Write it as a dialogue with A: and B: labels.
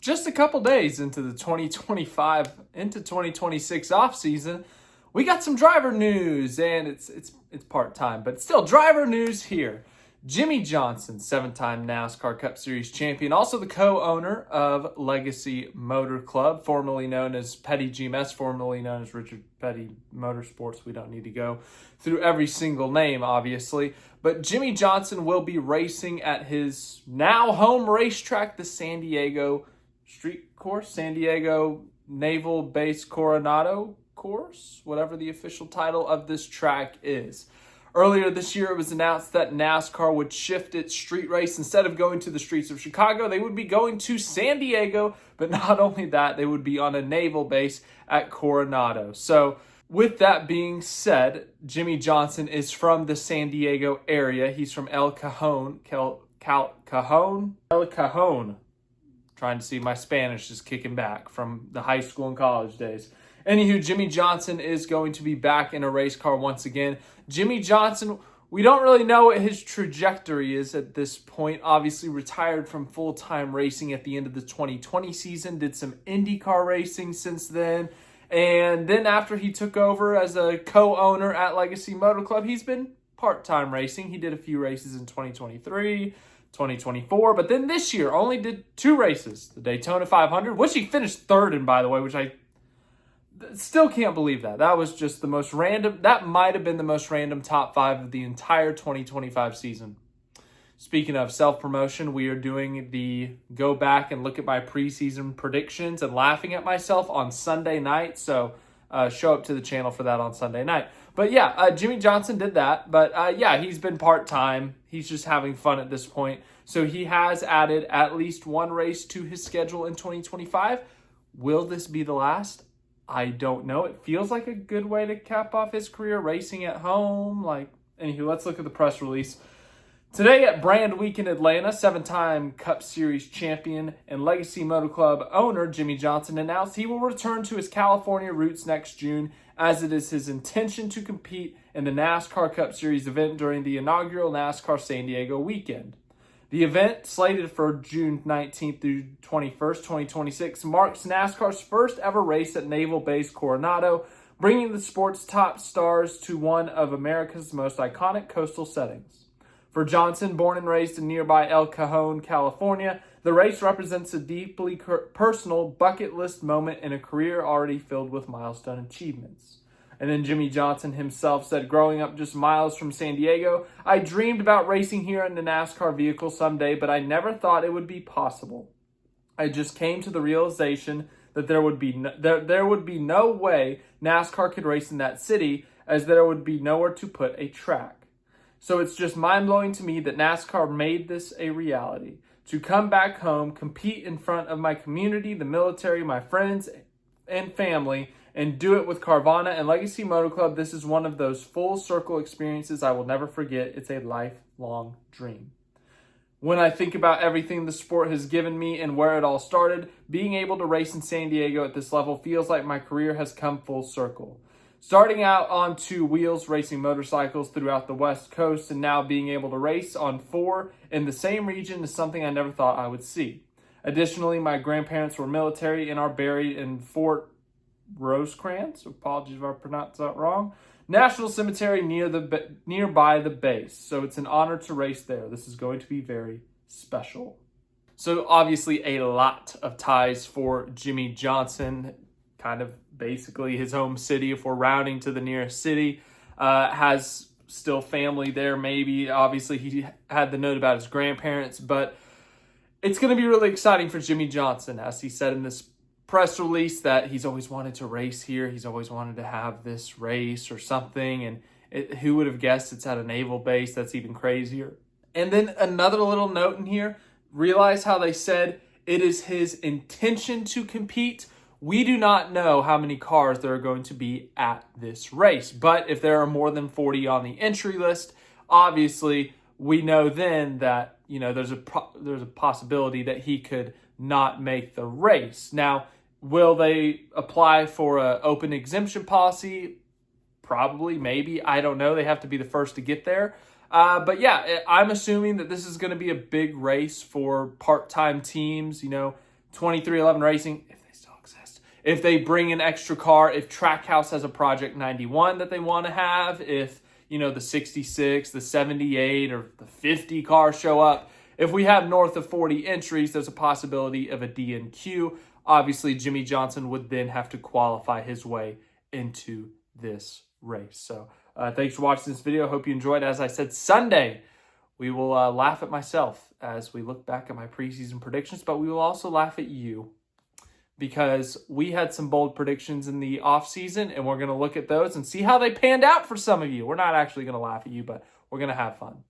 A: Just a couple days into the 2025 into 2026 off season, we got some driver news, and it's part-time, but still driver news here. Jimmie Johnson, 7-time NASCAR Cup Series champion, also the co-owner of Legacy Motor Club, formerly known as Petty GMS, formerly known as Richard Petty Motorsports. We don't need to go through every single name, obviously. But Jimmie Johnson will be racing at his now home racetrack, the San Diego Street Course, San Diego Naval Base Coronado Course, whatever the official title of this track is. Earlier this year, it was announced that NASCAR would shift its street race. Instead of going to the streets of Chicago, they would be going to San Diego. But not only that, they would be on a naval base at Coronado. So with that being said, Jimmie Johnson is from the San Diego area. He's from El Cajon. El Cajon. Trying to see my Spanish is kicking back from the high school and college days. Anywho, Jimmie Johnson is going to be back in a race car once again. Jimmie Johnson, we don't really know what his trajectory is at this point. Obviously retired from full-time racing at the end of the 2020 season. Did some IndyCar racing since then. And then after he took over as a co-owner at Legacy Motor Club, he's been part-time racing. He did a few races in 2023, 2024, but then this year only did 2 races. The Daytona 500, which he finished third in, by the way, which I still can't believe that. That was just the most random. That might have been the most random top 5 of the entire 2025 season. Speaking of self-promotion, we are doing the go back and look at my preseason predictions and laughing at myself on Sunday night. So show up to the channel for that on Sunday night. But yeah, Jimmie Johnson did that. But yeah, he's been part-time. He's just having fun at this point. So he has added at least 1 race to his schedule in 2025. Will this be the last? I don't know. It feels like a good way to cap off his career, racing at home. Anywho, let's look at the press release. Today at Brand Week in Atlanta, 7-time Cup Series champion and Legacy Motor Club owner Jimmie Johnson announced he will return to his California roots next June, as it is his intention to compete in the NASCAR Cup Series event during the inaugural NASCAR San Diego weekend. The event, slated for June 19th through 21st, 2026, marks NASCAR's first ever race at Naval Base Coronado, bringing the sport's top stars to one of America's most iconic coastal settings. For Johnson, born and raised in nearby El Cajon, California, the race represents a deeply personal bucket list moment in a career already filled with milestone achievements. And then Jimmie Johnson himself said, growing up just miles from San Diego, I dreamed about racing here in a NASCAR vehicle someday, but I never thought it would be possible. I just came to the realization that there would be no way NASCAR could race in that city, as there would be nowhere to put a track. So it's just mind-blowing to me that NASCAR made this a reality. To come back home, compete in front of my community, the military, my friends, and family, and do it with Carvana and Legacy Motor Club. This is one of those full circle experiences I will never forget. It's a lifelong dream. When I think about everything the sport has given me and where it all started, being able to race in San Diego at this level feels like my career has come full circle. Starting out on 2 wheels, racing motorcycles throughout the West Coast, and now being able to race on 4 in the same region is something I never thought I would see. Additionally, my grandparents were military and are buried in Fort Rosecrans, apologies if I pronounced that wrong, National Cemetery nearby the base. So it's an honor to race there. This is going to be very special. So obviously a lot of ties for Jimmie Johnson, kind of basically his home city if we're rounding to the nearest city, has still family there maybe. Obviously he had the note about his grandparents, but it's going to be really exciting for Jimmie Johnson, as he said in this press release, that he's always wanted to race here. He's always wanted to have this race or something. And who would have guessed it's at a naval base? That's even crazier. And then another little note in here, realize how they said it is his intention to compete. We do not know how many cars there are going to be at this race. But if there are more than 40 on the entry list, obviously we know then that, there's a possibility that he could not make the race. Now, will they apply for an open exemption policy? Probably, maybe. I don't know. They have to be the first to get there. But yeah, I'm assuming that this is going to be a big race for part-time teams. 2311 Racing, if they still exist, if they bring an extra car, if Trackhouse has a Project 91 that they want to have, if, the 66, the 78, or the 50 cars show up, if we have north of 40 entries, there's a possibility of a DNQ. Obviously, Jimmie Johnson would then have to qualify his way into this race. So thanks for watching this video. Hope you enjoyed. As I said, Sunday, we will laugh at myself as we look back at my preseason predictions, but we will also laugh at you because we had some bold predictions in the offseason, and we're going to look at those and see how they panned out for some of you. We're not actually going to laugh at you, but we're going to have fun.